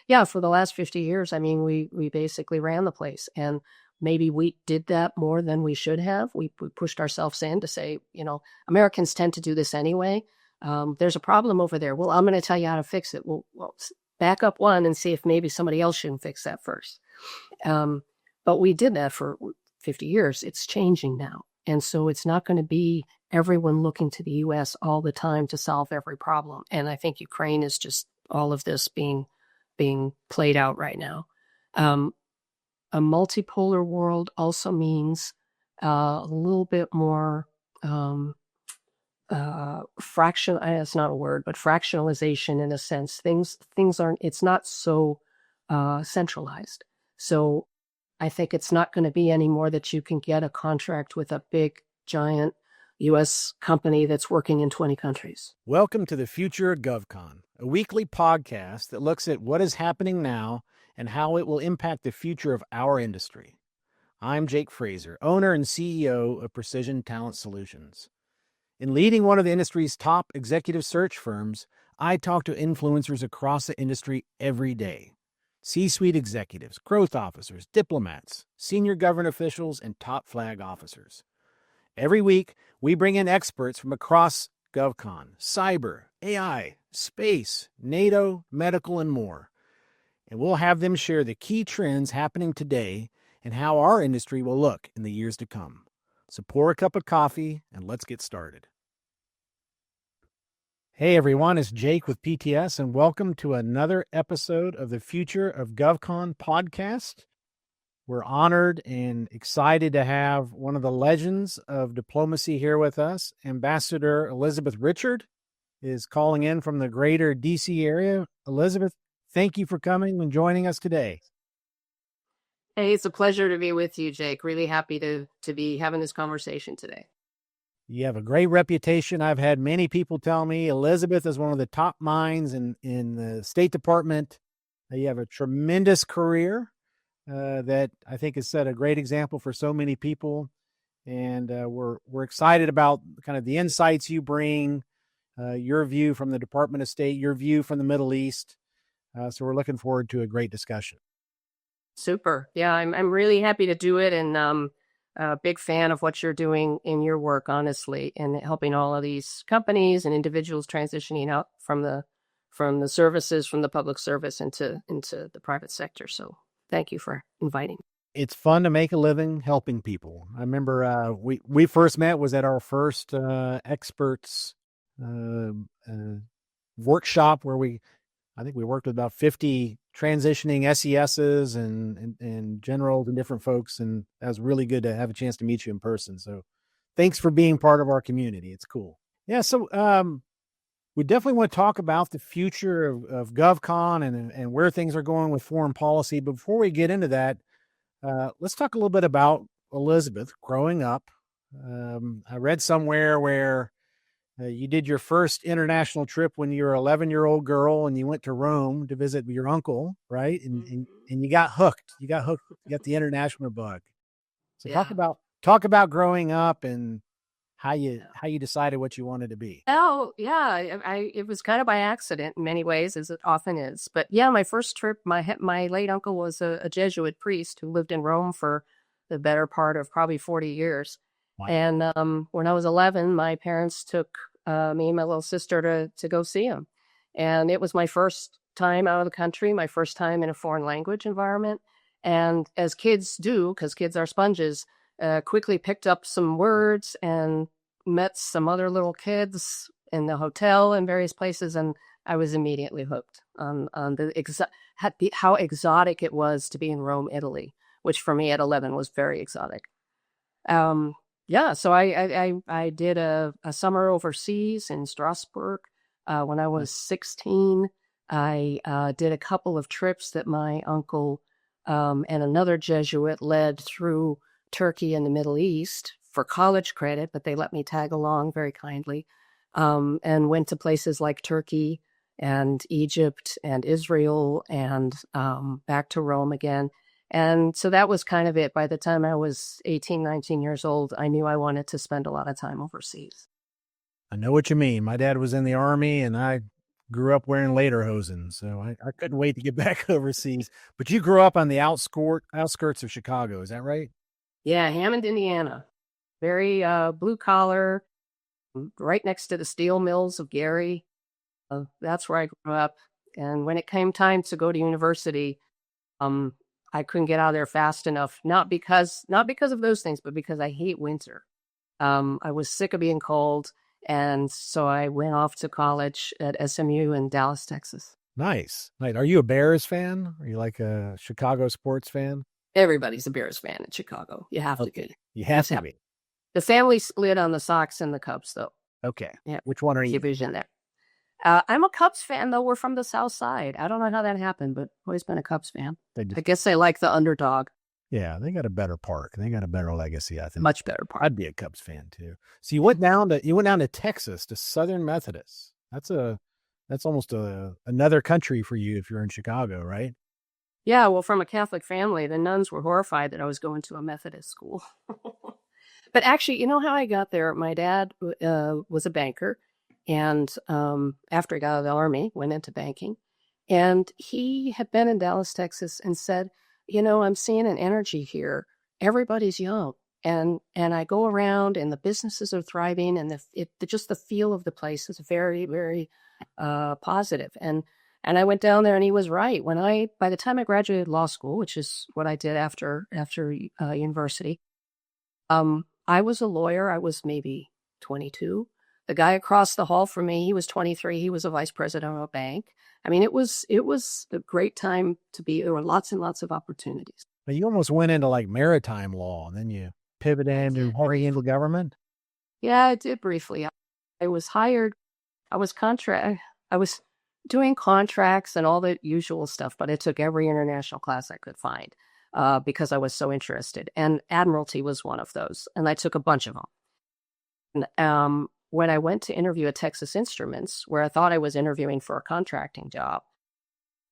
yeah, for the last 50 years, I mean, we basically ran the place, and maybe we did that more than we should have. We pushed ourselves in to say, Americans tend to do this anyway. There's a problem over there. Well, I'm going to tell you how to fix it. Well, back up one and see if maybe somebody else shouldn't fix that first. But we did that for 50 years. It's changing now. And so it's not going to be everyone looking to the U.S. all the time to solve every problem. And I think Ukraine is just all of this being played out right now. A multipolar world also means a little bit more it's not a word, but fractionalization in a sense. Things aren't, it's not so centralized. So I think it's not going to be anymore that you can get a contract with a big, giant U.S. company that's working in 20 countries. Welcome to the Future of GovCon, a weekly podcast that looks at what is happening now and how it will impact the future of our industry. I'm Jake Frazer, owner and CEO of Precision Talent Solutions. In leading one of the industry's top executive search firms, I talk to influencers across the industry every day. C-suite executives, growth officers, diplomats, senior government officials, and top flag officers. Every week, we bring in experts from across GovCon, cyber, AI, space, NATO, medical, and more. And we'll have them share the key trends happening today and how our industry will look in the years to come. So pour a cup of coffee and let's get started. Hey everyone, it's Jake with PTS and welcome to another episode of the Future of GovCon podcast. We're honored and excited to have one of the legends of diplomacy here with us. Ambassador Elizabeth Richard is calling in from the greater DC area. Elizabeth, thank you for coming and joining us today. Hey, it's a pleasure to be with you, Jake. Really happy to be having this conversation today. You have a great reputation. I've had many people tell me Elizabeth is one of the top minds in the State Department. You have a tremendous career that I think has set a great example for so many people. And we're excited about kind of the insights you bring, your view from the Department of State, your view from the Middle East. So we're looking forward to a great discussion. Super. Yeah, I'm really happy to do it, and a big fan of what you're doing in your work, honestly, and helping all of these companies and individuals transitioning out from the services, from the public service into the private sector. So thank you for inviting. It's fun to make a living helping people. I remember we first met was at our first experts workshop where I think we worked with about 50 transitioning SESs and generals and different folks. And that was really good to have a chance to meet you in person. So thanks for being part of our community. It's cool. Yeah. So we definitely want to talk about the future of GovCon and where things are going with foreign policy. But before we get into that, let's talk a little bit about Elizabeth growing up. I read somewhere where you did your first international trip when you were an 11-year-old girl and you went to Rome to visit your uncle, right? And you got hooked. You got the international bug. So yeah. Talk about growing up and how you decided what you wanted to be. Oh, yeah. It was kind of by accident in many ways, as it often is. But yeah, my first trip, my late uncle was a Jesuit priest who lived in Rome for the better part of probably 40 years. Wow. And when I was 11, my parents took me and my little sister to go see him. And it was my first time out of the country, my first time in a foreign language environment. And as kids do, because kids are sponges, quickly picked up some words and met some other little kids in the hotel and various places. And I was immediately hooked on how exotic it was to be in Rome, Italy, which for me at 11 was very exotic. Yeah, so I did a summer overseas in Strasbourg. When I was 16, I did a couple of trips that my uncle and another Jesuit led through Turkey and the Middle East for college credit, but they let me tag along very kindly, and went to places like Turkey and Egypt and Israel and back to Rome again. And so that was kind of it. By the time I was 18, 19 years old, I knew I wanted to spend a lot of time overseas. I know what you mean. My dad was in the Army, and I grew up wearing lederhosen, so I couldn't wait to get back overseas. But you grew up on the outskirts of Chicago, is that right? Yeah, Hammond, Indiana. Very blue collar, right next to the steel mills of Gary. That's where I grew up. And when it came time to go to university, um, I couldn't get out of there fast enough. Not because of those things, but because I hate winter. I was sick of being cold, and so I went off to college at SMU in Dallas, Texas. Nice. Nice. Are you a Bears fan? Are you like a Chicago sports fan? Everybody's a Bears fan in Chicago. You have to Okay. be. You have Just to have be. the family split on the Sox and the Cubs, though. Okay. Yeah, Which one are you? division there. I'm a Cubs fan, though. We're from the South Side. I don't know how that happened, but always been a Cubs fan. They I just, guess they like the underdog. yeah, they got a better park. They got a better legacy, I think. Much better part. I'd be a Cubs fan too. So you went down to Texas to Southern Methodist. That's almost another country for you if you're in Chicago, right? Yeah, well, from a Catholic family, the nuns were horrified that I was going to a Methodist school. But actually, you know how I got there? My dad was a banker, and after he got out of the army, went into banking. And he had been in Dallas, Texas, and said, I'm seeing an energy here. Everybody's young. And I go around, and the businesses are thriving, and just the feel of the place is very, very positive. And I went down there, and he was right. By the time I graduated law school, which is what I did after university, I was a lawyer. I was maybe 22. The guy across the hall from me, he was 23. He was a vice president of a bank. I mean, it was a great time to be. There were lots and lots of opportunities. But you almost went into like maritime law and then you pivoted into Oriental government. Yeah, I did briefly. I was hired. I was doing contracts and all the usual stuff, but I took every international class I could find because I was so interested. And Admiralty was one of those, and I took a bunch of them. And, when I went to interview at Texas Instruments, where I thought I was interviewing for a contracting job,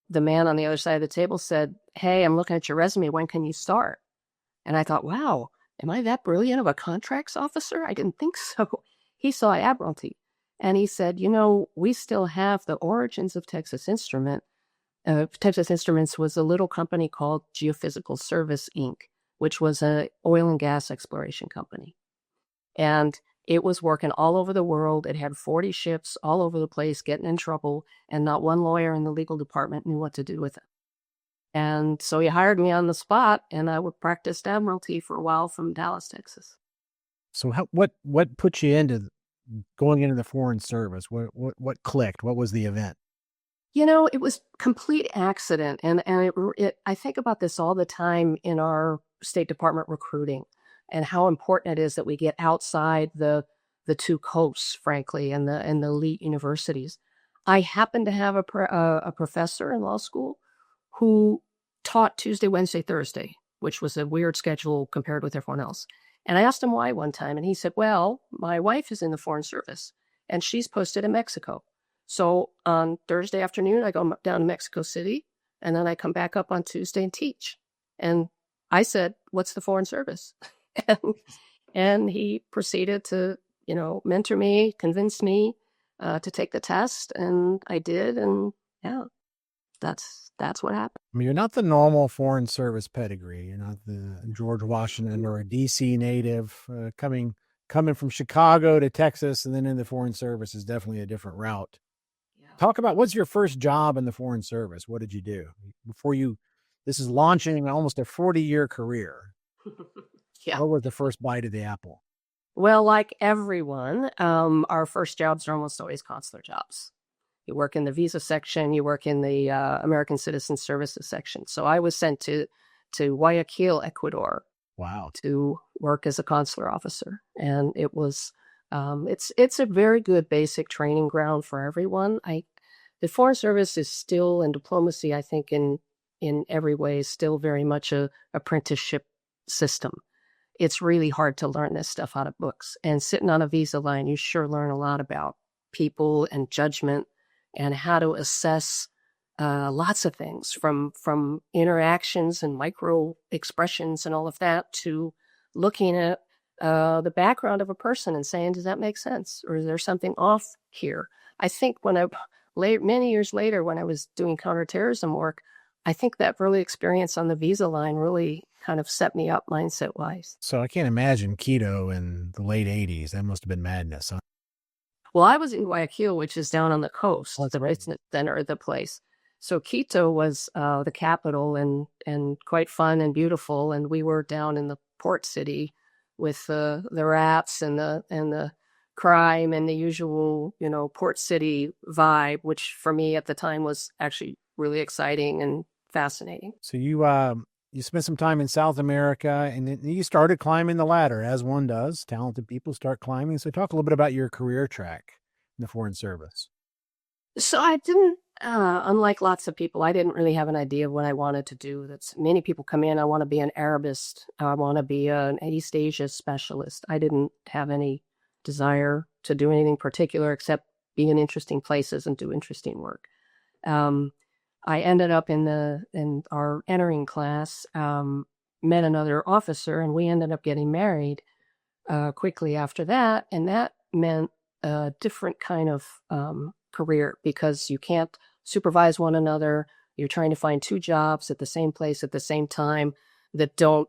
the man on the other side of the table said, "Hey, I'm looking at your resume. When can you start?" And I thought, wow, am I that brilliant of a contracts officer? I didn't think so. He saw Admiralty, and he said, we still have the origins of Texas Instrument. Texas Instruments was a little company called Geophysical Service, Inc., which was an oil and gas exploration company. And it was working all over the world. It had 40 ships all over the place, getting in trouble, and not one lawyer in the legal department knew what to do with it. And so he hired me on the spot, and I would practice Admiralty for a while from Dallas, Texas. So what put you into going into the Foreign Service? What clicked? What was the event? It was complete accident, and I think about this all the time in our State Department recruiting, and how important it is that we get outside the two coasts, frankly, and the elite universities. I happened to have a professor in law school who taught Tuesday, Wednesday, Thursday, which was a weird schedule compared with everyone else. And I asked him why one time, and he said, "Well, my wife is in the Foreign Service, and she's posted in Mexico. So on Thursday afternoon, I go down to Mexico City, and then I come back up on Tuesday and teach." And I said, "What's the Foreign Service?" and, and he proceeded to, mentor me, convince me to take the test, and I did, and yeah, that's what happened. I mean, you're not the normal Foreign Service pedigree. You're not the George Washington or a DC native coming from Chicago to Texas and then in the Foreign Service is definitely a different route. Yeah. Talk about what's your first job in the Foreign Service? What did you do this is launching almost a 40-year career. Yeah. What was the first bite of the apple? Well, like everyone, our first jobs are almost always consular jobs. You work in the visa section, you work in the American Citizen Services section. So I was sent to Guayaquil, Ecuador. Wow. To work as a consular officer. And it was, it's a very good basic training ground for everyone. The Foreign Service is still, and diplomacy, I think in every way, is still very much a apprenticeship system. It's really hard to learn this stuff out of books. And sitting on a visa line, you sure learn a lot about people and judgment and how to assess lots of things from interactions and micro expressions and all of that to looking at the background of a person and saying, does that make sense? Or is there something off here? I think when many years later, when I was doing counterterrorism work, I think that early experience on the visa line really kind of set me up mindset wise. So I can't imagine keto in the late 80s. That must have been madness, huh? Well, I was in Guayaquil, which is down on the coast. Oh, that's The right. business center of the place. So Quito was the capital and quite fun and beautiful. And we were down in the port city with the rats and the crime and the usual, port city vibe, which for me at the time was actually really exciting and fascinating. So you spent some time in South America, and then you started climbing the ladder, as one does. Talented people start climbing. So talk a little bit about your career track in the Foreign Service. So I didn't, unlike lots of people, I didn't really have an idea of what I wanted to do. That's many people come in, I want to be an Arabist, I want to be an East Asia specialist. I didn't have any desire to do anything particular except be in interesting places and do interesting work. Um, I ended up in our entering class, met another officer, and we ended up getting married quickly after that, and that meant a different kind of career because you can't supervise one another. You're trying to find two jobs at the same place at the same time that don't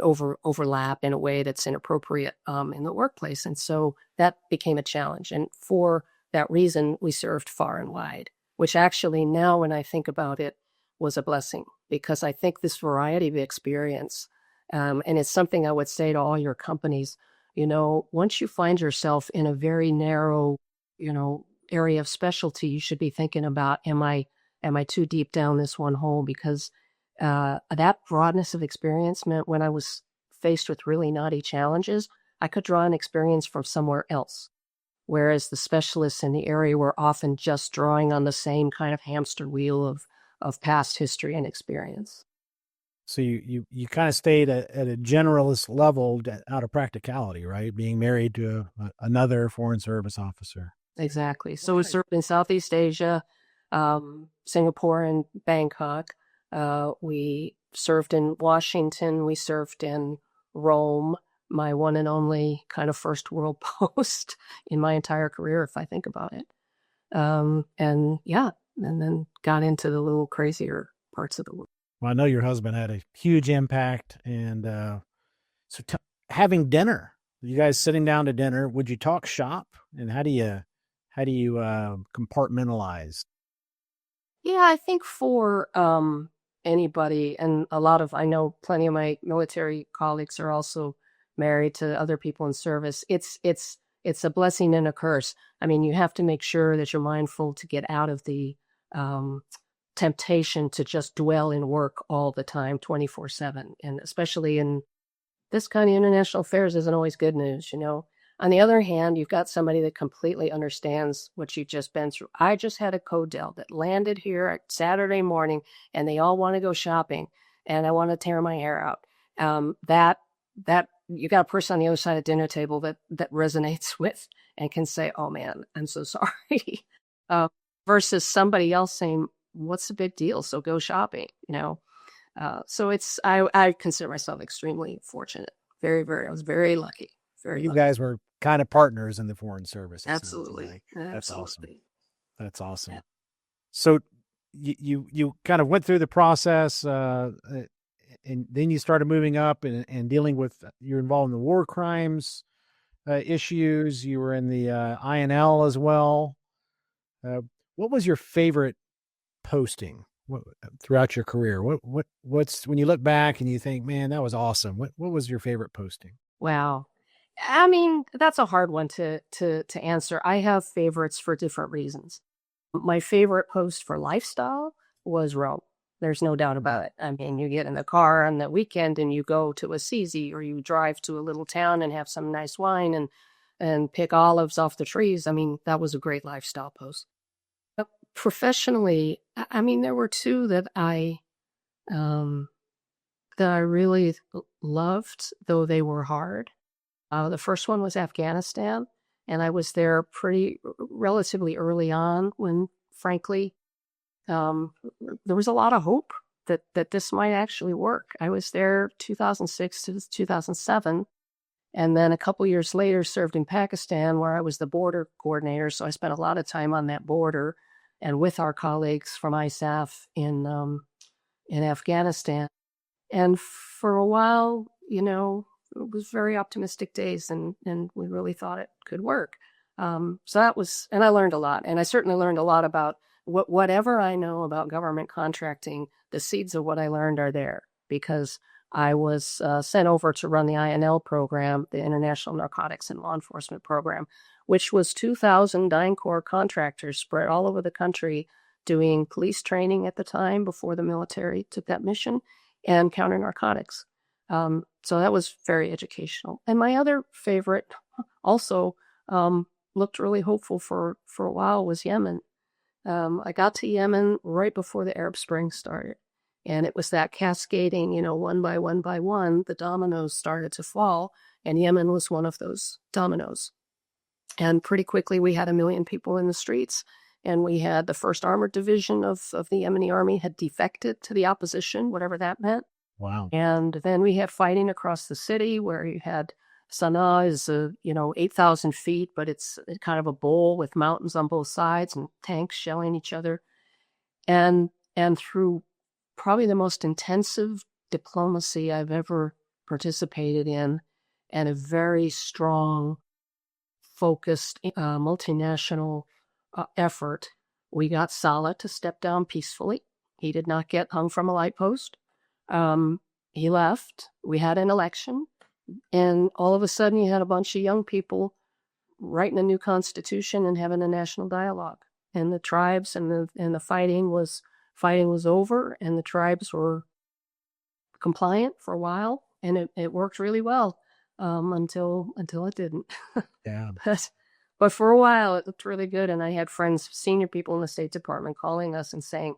overlap in a way that's inappropriate in the workplace, and so that became a challenge. And for that reason, we served far and wide, which actually now, when I think about it, was a blessing because I think this variety of experience. And it's something I would say to all your companies, once you find yourself in a very narrow, area of specialty, you should be thinking about, am I too deep down this one hole? Because that broadness of experience meant when I was faced with really knotty challenges, I could draw an experience from somewhere else. Whereas the specialists in the area were often just drawing on the same kind of hamster wheel of past history and experience. So you kind of stayed at a generalist level out of practicality, right? Being married to another Foreign Service officer. Exactly. So we served in Southeast Asia, Singapore and Bangkok. We served in Washington. We served in Rome, my one and only kind of first world post in my entire career, if I think about it. And then got into the little crazier parts of the world. Well, I know your husband had a huge impact, and having dinner, you guys sitting down to dinner, would you talk shop, and how do you compartmentalize? Yeah, I think for anybody, and I know plenty of my military colleagues are also married to other people in service. It's a blessing and a curse. I mean, you have to make sure that you're mindful to get out of the temptation to just dwell in work all the time, 24/7, and especially in this kind of international affairs isn't always good news. On the other hand, you've got somebody that completely understands what you've just been through. I just had a CODEL that landed here at Saturday morning, and they all want to go shopping, and I want to tear my hair out. That you got a person on the other side of the dinner table that resonates with and can say, "Oh man, I'm so sorry," versus somebody else saying, "What's the big deal? So go shopping," So I consider myself extremely fortunate. Very, very, I was very lucky. You guys were kind of partners in the Foreign Service. Absolutely. Like. That's awesome. That's awesome. Yeah. So you kind of went through the process, and then you started moving up and dealing with, you're involved in the war crimes issues. You were in the INL as well. What was your favorite posting throughout your career? What's when you look back and you think, man, that was awesome. What was your favorite posting? Wow. I mean, that's a hard one to answer. I have favorites for different reasons. My favorite post for lifestyle was Rome. There's no doubt about it. I mean, you get in the car on the weekend and you go to Assisi, or you drive to a little town and have some nice wine and pick olives off the trees. I mean, that was a great lifestyle post. But professionally, I mean, there were two that I really loved, though they were hard. The first one was Afghanistan, and I was there relatively early on when, frankly, there was a lot of hope that this might actually work. I was there 2006 to 2007, And then a couple years later, served in Pakistan, where I was the border coordinator. So I spent a lot of time on that border and with our colleagues from ISAF in Afghanistan. And for a while, it was very optimistic days, and we really thought it could work. So that was, and I learned a lot. And I certainly learned a lot about whatever I know about government contracting. The seeds of what I learned are there because I was sent over to run the INL program, the International Narcotics and Law Enforcement Program, which was 2,000 DynCorp contractors spread all over the country doing police training at the time before the military took that mission and counter narcotics. So that was very educational. And my other favorite also looked really hopeful for a while was Yemen. I got to Yemen right before the Arab Spring started. And it was that cascading, one by one, the dominoes started to fall. And Yemen was one of those dominoes. And pretty quickly, we had 1 million people in the streets. And we had the first armored division of the Yemeni army had defected to the opposition, whatever that meant. Wow. And then we had fighting across the city where you had Sana'a is, 8,000 feet, but it's kind of a bowl with mountains on both sides and tanks shelling each other. And through probably the most intensive diplomacy I've ever participated in and a very strong, focused, multinational effort, we got Saleh to step down peacefully. He did not get hung from a light post. He left. We had an election. And all of a sudden, you had a bunch of young people writing a new constitution and having a national dialogue. And the tribes and the fighting was over, and the tribes were compliant for a while, and it worked really well until it didn't. Yeah. But for a while, it looked really good, and I had friends, senior people in the State Department, calling us and saying,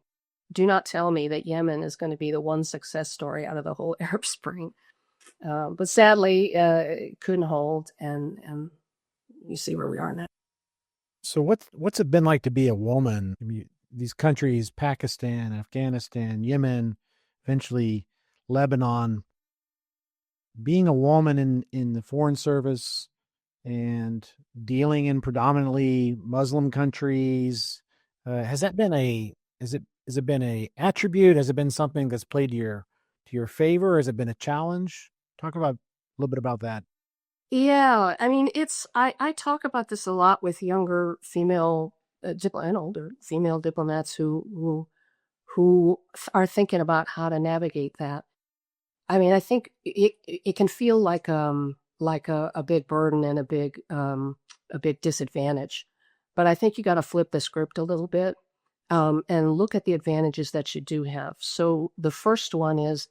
"Do not tell me that Yemen is going to be the one success story out of the whole Arab Spring." But sadly, it couldn't hold, and you see where we are now. So what's it been like to be a woman? I mean, these countries, Pakistan, Afghanistan, Yemen, eventually Lebanon, being a woman in the Foreign Service and dealing in predominantly Muslim countries, has it been a attribute? Has it been something that's played to your favor? Has it been a challenge? Talk about a little bit about that. Yeah, I mean, I talk about this a lot with younger female and older female diplomats who are thinking about how to navigate that. I mean, I think it can feel like a big burden and a big disadvantage, but I think you got to flip the script a little bit and look at the advantages that you do have. So the first one is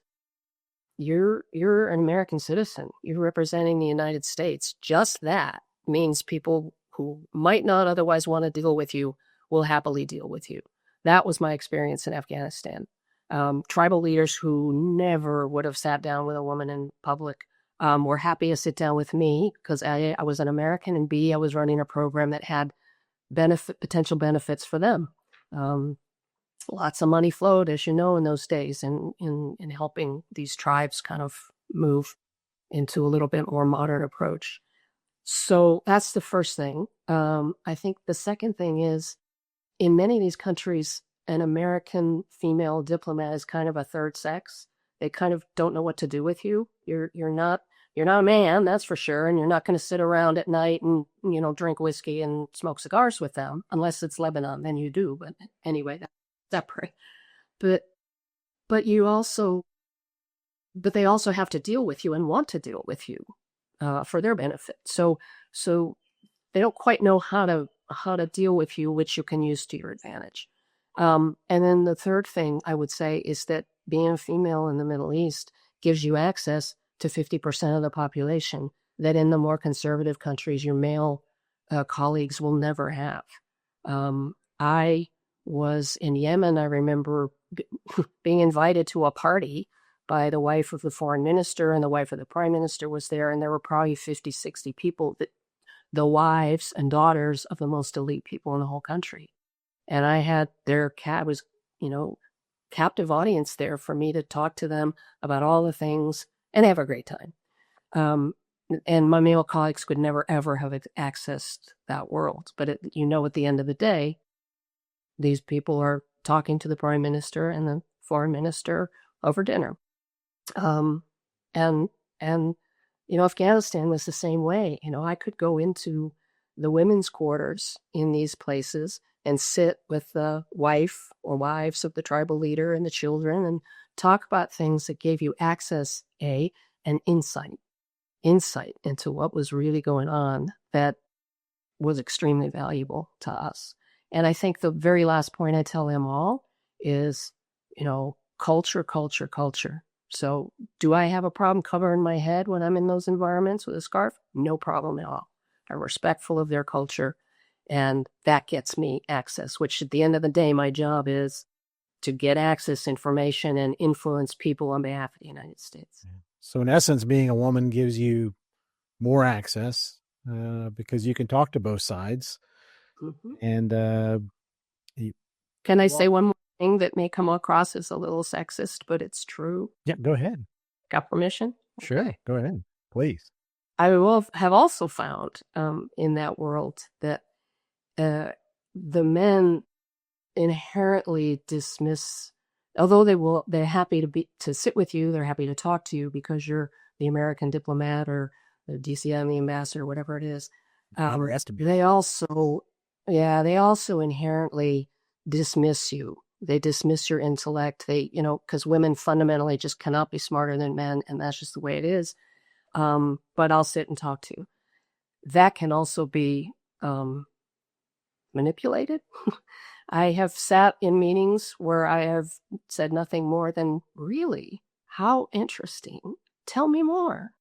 you're an American citizen. You're representing the United States. Just that means people who might not otherwise want to deal with you will happily deal with you. That was my experience in Afghanistan. Tribal leaders who never would have sat down with a woman in public were happy to sit down with me because I was an American, and B, I was running a program that had potential benefits for them. Lots of money flowed, as you know, in those days in helping these tribes kind of move into a little bit more modern approach. So that's the first thing. I think the second thing is, in many of these countries, an American female diplomat is kind of a third sex. They kind of don't know what to do with you. You're not a man, that's for sure, and you're not going to sit around at night and drink whiskey and smoke cigars with them, unless it's Lebanon. Then you do. But anyway, that's separate. But they also have to deal with you and want to deal with you for their benefit. So they don't quite know how to deal with you, which you can use to your advantage. And then the third thing I would say is that being a female in the Middle East gives you access to 50% of the population that in the more conservative countries your male colleagues will never have. I was in Yemen. I remember being invited to a party by the wife of the foreign minister, and the wife of the prime minister was there, and there were probably 50, 60 people, the wives and daughters of the most elite people in the whole country. And I had captive audience there for me to talk to them about all the things and have a great time. and my male colleagues could never, ever have accessed that world. But at the end of the day, these people are talking to the prime minister and the foreign minister over dinner. Um, and, and, Afghanistan was the same way. I could go into the women's quarters in these places and sit with the wife or wives of the tribal leader and the children and talk about things that gave you access, and insight into what was really going on that was extremely valuable to us. And I think the very last point I tell them all is, culture, culture, culture. So do I have a problem covering my head when I'm in those environments with a scarf? No problem at all. I'm respectful of their culture, and that gets me access, which at the end of the day, my job is to get access information and influence people on behalf of the United States. So in essence, being a woman gives you more access because you can talk to both sides. Mm-hmm. And can I say one more thing that may come across as a little sexist, but it's true? Yeah, go ahead. Got permission? Sure, okay. Go ahead, please. I will have also found in that world that the men inherently dismiss, although they're happy to sit with you, they're happy to talk to you because you're the American diplomat or the DCM, the ambassador, whatever it is. They also inherently dismiss you. They dismiss your intellect. Because women fundamentally just cannot be smarter than men, and that's just the way it is. But I'll sit and talk to you. That can also be manipulated. I have sat in meetings where I have said nothing more than, really? How interesting. Tell me more.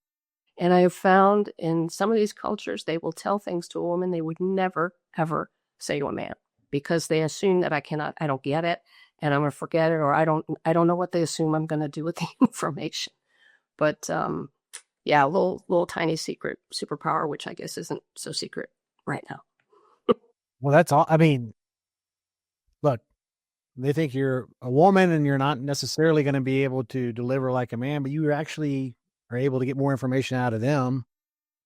And I have found in some of these cultures, they will tell things to a woman they would never, ever say to a man because they assume that I don't get it and I'm going to forget it, or I don't know what they assume I'm going to do with the information. But a little tiny secret superpower, which I guess isn't so secret right now. Well, that's all. I mean, look, they think you're a woman and you're not necessarily going to be able to deliver like a man, but you actually are able to get more information out of them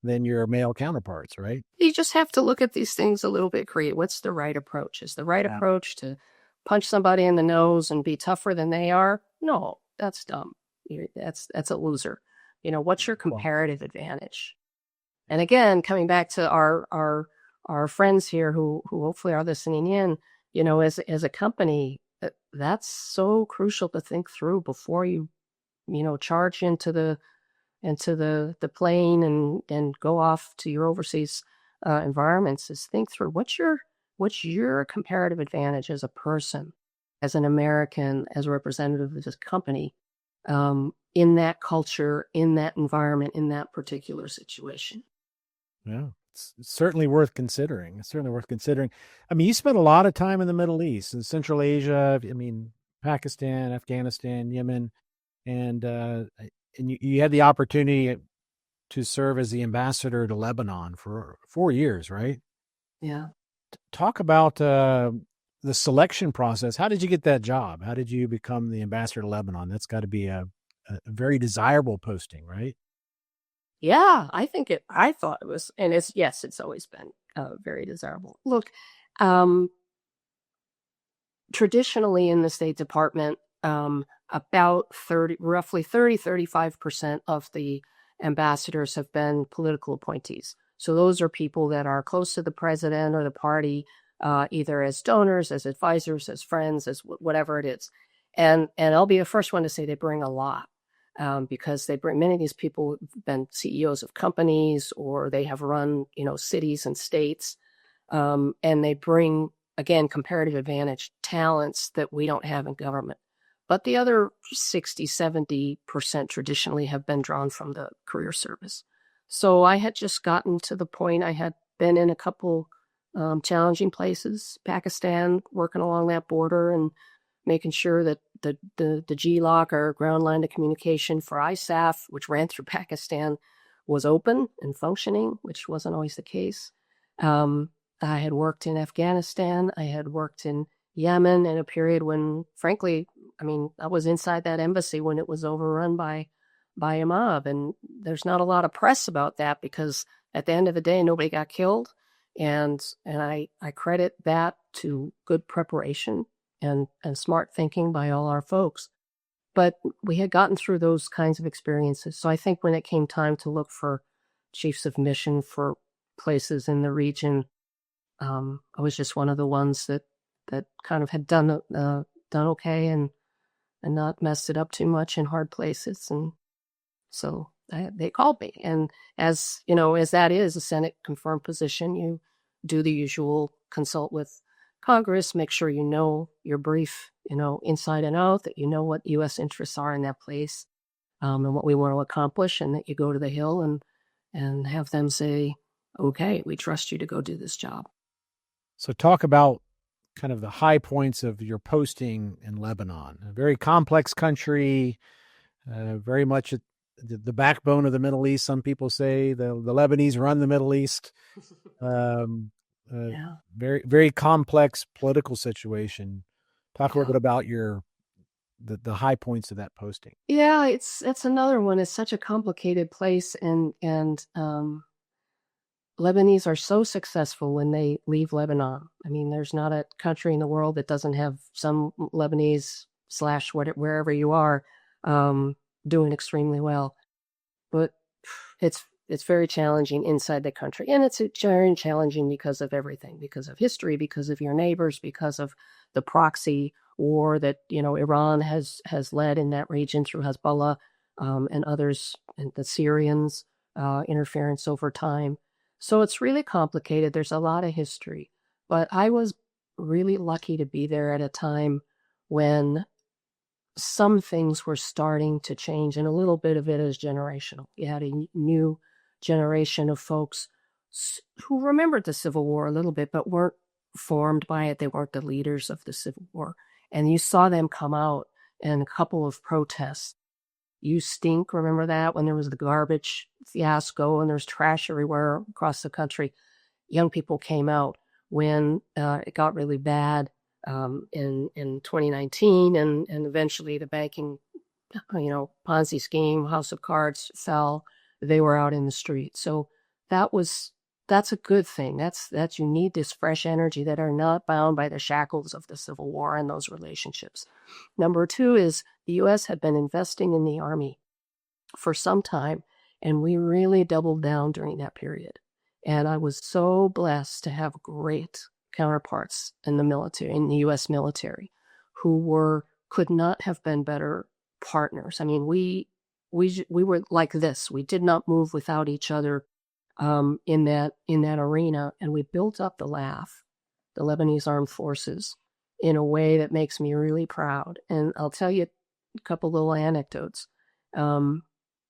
than your male counterparts, right? You just have to look at these things a little bit creative. What's the right approach? Is the right approach to punch somebody in the nose and be tougher than they are? No, that's dumb. That's a loser. What's your comparative advantage? And again, coming back to our friends here who hopefully are listening in, as a company, that's so crucial to think through before you charge into the plane and go off to your overseas environments. Is think through what's your comparative advantage as a person, as an American, as a representative of this company, in that culture, in that environment, in that particular situation. Yeah, it's certainly worth considering. I mean, you spent a lot of time in the Middle East and Central Asia. I mean, Pakistan, Afghanistan, Yemen, and you had the opportunity to serve as the ambassador to Lebanon for 4 years, right? Yeah. Talk about the selection process. How did you get that job? How did you become the ambassador to Lebanon? That's got to be a very desirable posting, right? Yeah, I thought it was, and it's always been very desirable. Look, traditionally in the State Department, about roughly 35% of the ambassadors have been political appointees. So those are people that are close to the president or the party, either as donors, as advisors, as friends, as whatever it is. And I'll be the first one to say they bring a lot. Because many of these people have been CEOs of companies or they have run, cities and states. And they bring, again, comparative advantage talents that we don't have in government. But the other 60-70% traditionally have been drawn from the career service. So I had just gotten to the point, I had been in a couple challenging places, Pakistan, working along that border and making sure that the GLOC, or ground line of communication for ISAF, which ran through Pakistan, was open and functioning, which wasn't always the case. I had worked in Afghanistan. I had worked in Yemen in a period when, frankly, I was inside that embassy when it was overrun by by a mob. And there's not a lot of press about that because at the end of the day, nobody got killed. And I credit that to good preparation and smart thinking by all our folks. But we had gotten through those kinds of experiences. So I think when it came time to look for chiefs of mission for places in the region, I was just one of the ones that kind of had done okay and not messed it up too much in hard places. And so they called me. And as you know, as that is a Senate confirmed position, you do the usual, consult with Congress, make sure you know your brief, inside and out, that you know what U.S. interests are in that place, and what we want to accomplish, and that you go to the Hill and have them say, okay, we trust you to go do this job. So talk about kind of the high points of your posting in Lebanon. A very complex country, very much the backbone of the Middle East. Some people say the Lebanese run the Middle East. Yeah. Very, very complex political situation. Talk a little bit about the high points of that posting. Yeah, it's another one. It's such a complicated place, and Lebanese are so successful when they leave Lebanon. I mean, there's not a country in the world that doesn't have some Lebanese / wherever you are doing extremely well. But it's very challenging inside the country, and it's very challenging because of everything, because of history, because of your neighbors, because of the proxy war that Iran has led in that region through Hezbollah and others, and the Syrians interference over time. So it's really complicated. There's a lot of history, but I was really lucky to be there at a time when some things were starting to change, and a little bit of it is generational. You had a new generation of folks who remembered the Civil War a little bit, but weren't formed by it. They weren't the leaders of the Civil War. And you saw them come out in a couple of protests. You Stink, remember that, when there was the garbage fiasco and there's trash everywhere across the country? Young people came out when it got really bad in 2019, and eventually the banking, Ponzi scheme, House of Cards fell. They were out in the street. So that's a good thing. That's you need this fresh energy that are not bound by the shackles of the Civil War and those relationships. Number two is the U.S. had been investing in the Army for some time, and we really doubled down during that period. And I was so blessed to have great counterparts in the military, in the U.S. military, who could not have been better partners. I mean, we were like this. We did not move without each other in that arena, and we built up the Lebanese Armed Forces, in a way that makes me really proud. And I'll tell you a couple little anecdotes.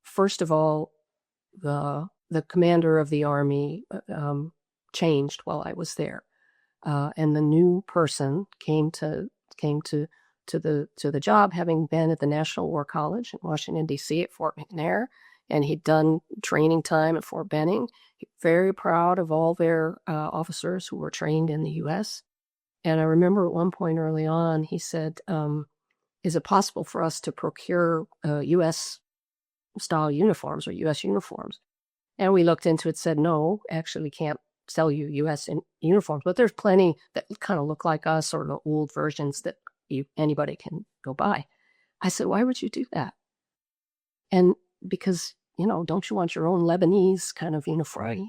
First of all, the commander of the army changed while I was there, and the new person came to the job, having been at the National War College in Washington, D.C. at Fort McNair, and he'd done training time at Fort Benning. Very proud of all their officers who were trained in the U.S. And I remember at one point early on, he said, is it possible for us to procure U.S. style uniforms or U.S. uniforms? And we looked into it, said, no, actually we can't sell you U.S. uniforms, but there's plenty that kind of look like us, or the old versions that anybody can go buy. I said, why would you do that? And because, don't you want your own Lebanese kind of uniform? Right.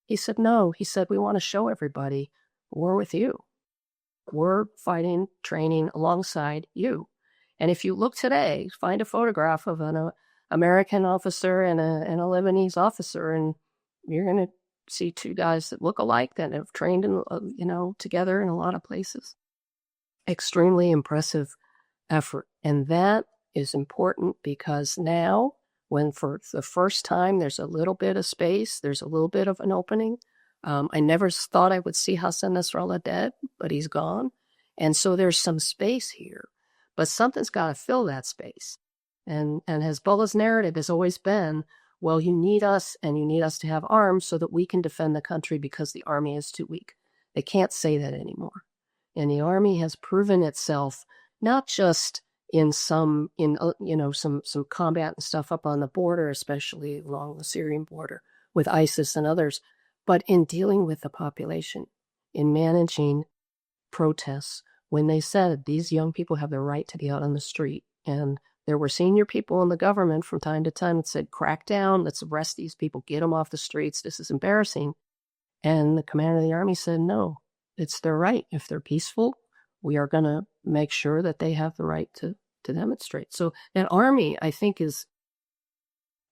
He said, no. He said, we want to show everybody we're with you. We're fighting, training alongside you. And if you look today, find a photograph of an American officer and a Lebanese officer, and you're going to see two guys that look alike, that have trained together in a lot of places. Extremely impressive effort. And that is important because now, when for the first time there's a little bit of space, there's a little bit of an opening. I never thought I would see Hassan Nasrallah dead, but he's gone. And so there's some space here, but something's got to fill that space. And Hezbollah's narrative has always been, well, you need us, and you need us to have arms so that we can defend the country because the army is too weak. They can't say that anymore. And the army has proven itself not just in some some combat and stuff up on the border, especially along the Syrian border with ISIS and others, but in dealing with the population, in managing protests, when they said these young people have the right to be out on the street, and there were senior people in the government from time to time that said, crack down, let's arrest these people, get them off the streets, this is embarrassing. And the commander of the army said, no, it's their right. If they're peaceful, we are going to make sure that they have the right to demonstrate. So that army, I think, is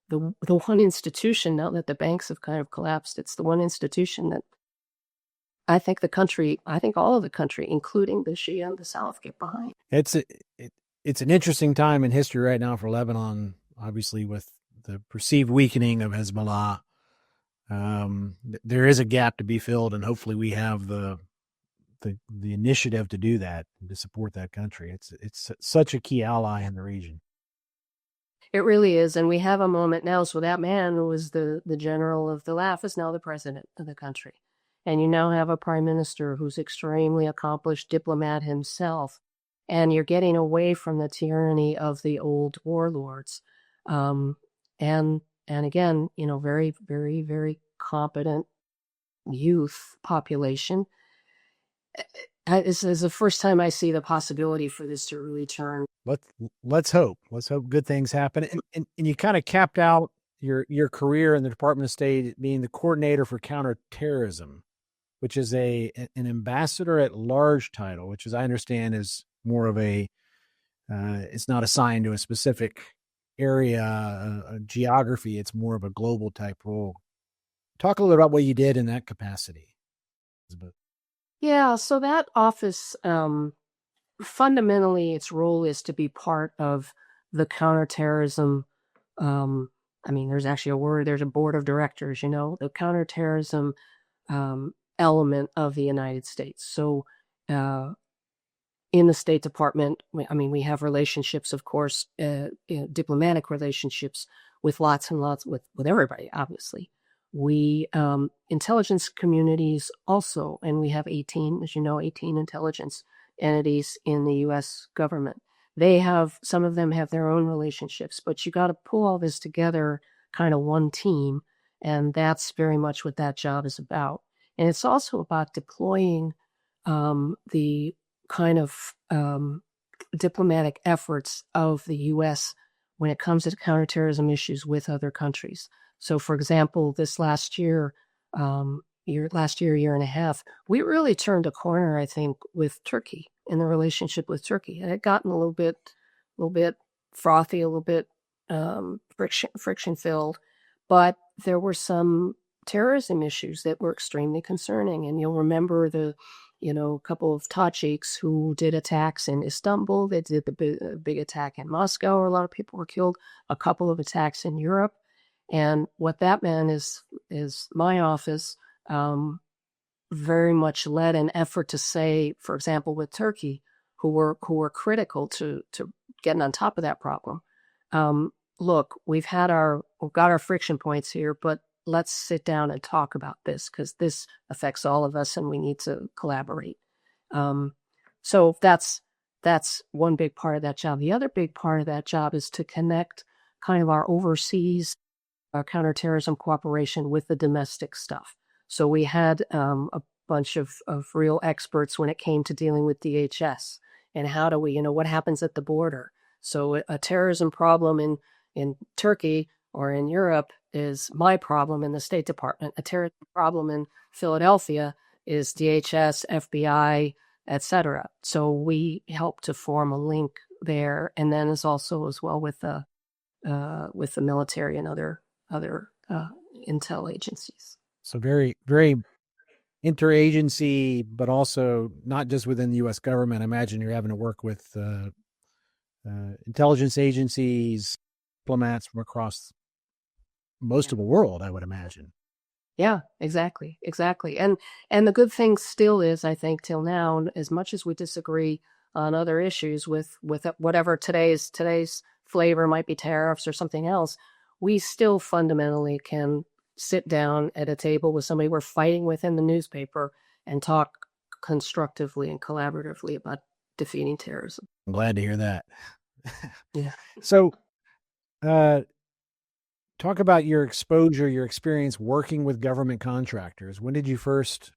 the one institution, now that the banks have kind of collapsed, it's the one institution that I think all of the country, including the Shia and the South, get behind. It's an interesting time in history right now for Lebanon, obviously, with the perceived weakening of Hezbollah. There is a gap to be filled, and hopefully we have the initiative to do that, to support that country. It's such a key ally in the region. It really is, and we have a moment now. So that man who was the general of the LAF is now the president of the country. And you now have a prime minister who's extremely accomplished diplomat himself. And you're getting away from the tyranny of the old warlords. And again, very, very, very competent youth population. This is the first time I see the possibility for this to really turn. Let's hope. Let's hope good things happen. And you kind of capped out your career in the Department of State being the coordinator for counterterrorism, which is an ambassador at large title, which, as I understand, is more of it's not assigned to a specific area, a geography. It's more of a global type role. Talk a little about what you did in that capacity. Yeah, so that office, fundamentally, its role is to be part of the counterterrorism. There's actually there's a board of directors, the counterterrorism element of the United States. So in the State Department, we have relationships, of course, diplomatic relationships with lots and lots, with everybody, obviously. We, intelligence communities also, and we have 18 intelligence entities in the U.S. government. Some of them have their own relationships, but you got to pull all this together, kind of one team, and that's very much what that job is about. And it's also about deploying the kind of diplomatic efforts of the U.S. when it comes to counterterrorism issues with other countries. So, for example, this last year and a half, we really turned a corner, I think, with Turkey, in the relationship with Turkey. It had gotten a little bit frothy, a little bit friction filled, but there were some terrorism issues that were extremely concerning. And you'll remember a couple of Tajiks who did attacks in Istanbul. They did the big attack in Moscow, where a lot of people were killed. A couple of attacks in Europe. And what that meant is my office very much led an effort to say, for example, with Turkey, who were critical to getting on top of that problem. Look, we've got our friction points here, but let's sit down and talk about this, because this affects all of us and we need to collaborate. So that's one big part of that job. The other big part of that job is to connect kind of our overseas counterterrorism cooperation with the domestic stuff. So we had a bunch of real experts when it came to dealing with DHS and how do we, what happens at the border. So a terrorism problem in Turkey or in Europe is my problem in the State Department. A terrorism problem in Philadelphia is DHS, FBI, etc. So we help to form a link there, and then is also as well with the military and other intel agencies. So very, very interagency, but also not just within the U.S. government. I imagine you're having to work with intelligence agencies, diplomats from across most of the world, I would imagine. Yeah, exactly. And the good thing still is, I think, till now, as much as we disagree on other issues with whatever today's flavor might be, tariffs or something else, we still fundamentally can sit down at a table with somebody we're fighting with in the newspaper and talk constructively and collaboratively about defeating terrorism. I'm glad to hear that. Yeah. So, talk about your exposure, your experience working with government contractors. When did you first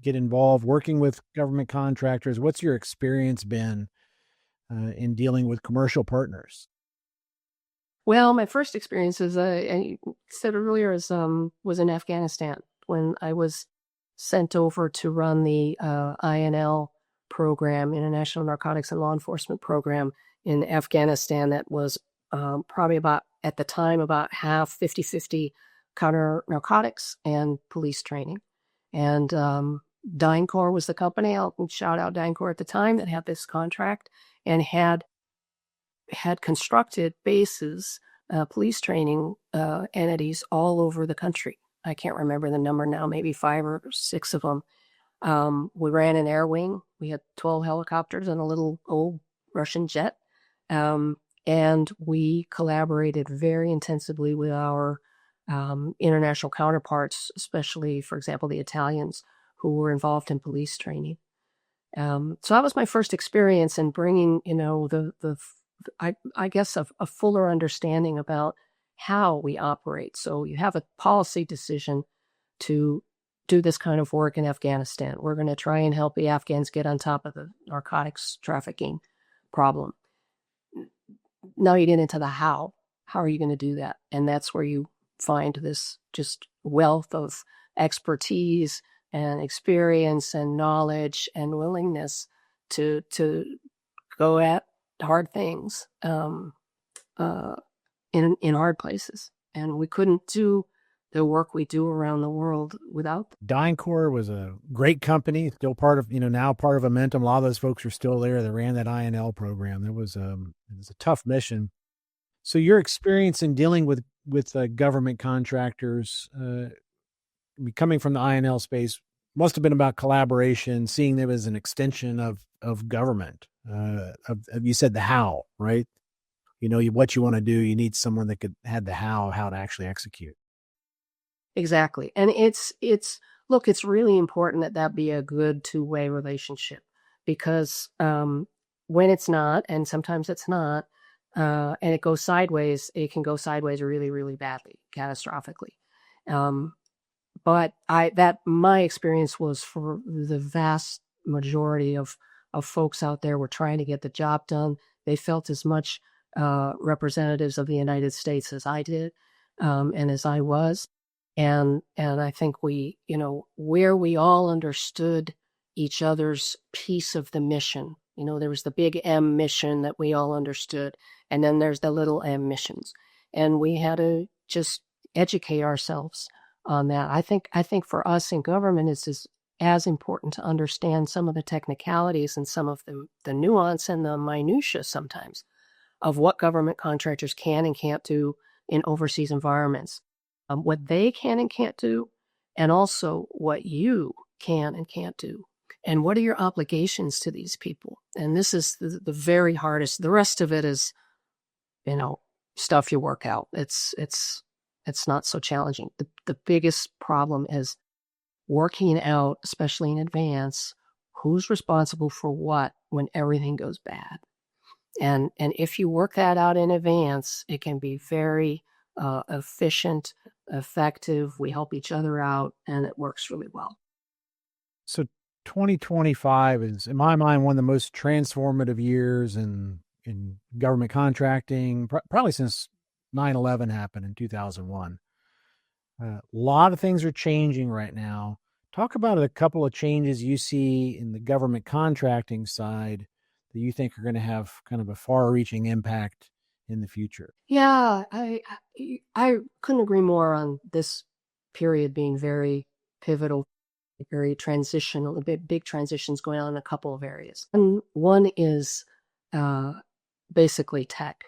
get involved working with government contractors? What's your experience been in dealing with commercial partners? Well, my first experience, as I said earlier, was in Afghanistan when I was sent over to run the INL program, International Narcotics and Law Enforcement Program in Afghanistan. That was probably about, at the time, about half 50-50 counter narcotics and police training. And DynCorp was the company. I'll shout out DynCorp at the time that had this contract and had constructed bases, police training entities all over the country. I can't remember the number now, maybe 5 or 6 of them. We ran an air wing. We had 12 helicopters and a little old Russian jet. And we collaborated very intensively with our international counterparts, especially, for example, the Italians who were involved in police training. So that was my first experience in bringing, I guess, a fuller understanding about how we operate. So you have a policy decision to do this kind of work in Afghanistan. We're going to try and help the Afghans get on top of the narcotics trafficking problem. Now you get into the how. How are you going to do that? And that's where you find this just wealth of expertise and experience and knowledge and willingness to go at hard things in hard places. And we couldn't do the work we do around the world without them. DynCorp was a great company, still part of, now part of Momentum. A lot of those folks are still there that ran that INL program. It was a tough mission. So your experience in dealing with government contractors, coming from the INL space, must have been about collaboration, seeing them as an extension of government. You said the how, right? What you want to do, you need someone that had the how to actually execute. Exactly. And it's really important that be a good two-way relationship, because when it's not, and sometimes it's not, and it goes sideways, it can go sideways really, really badly, catastrophically. But my experience was, for the vast majority of folks out there were trying to get the job done. They felt as much representatives of the United States as I did, and as I was. And I think we, where we all understood each other's piece of the mission. There was the big M mission that we all understood, and then there's the little M missions. And we had to just educate ourselves on that. I think for us in government, it's as important to understand some of the technicalities and some of the nuance and the minutia sometimes of what government contractors can and can't do in overseas environments. What they can and can't do, and also what you can and can't do. And what are your obligations to these people? And this is the very hardest. The rest of it is, stuff you work out. It's not so challenging. The biggest problem is working out, especially in advance, who's responsible for what when everything goes bad. And if you work that out in advance, it can be very efficient, effective. We help each other out, and it works really well. So 2025 is, in my mind, one of the most transformative years in government contracting, probably since 9/11 happened in 2001. A lot of things are changing right now. Talk about a couple of changes you see in the government contracting side that you think are going to have kind of a far-reaching impact in the future. Yeah, I couldn't agree more on this period being very pivotal, very transitional, big transitions going on in a couple of areas. And one is basically tech,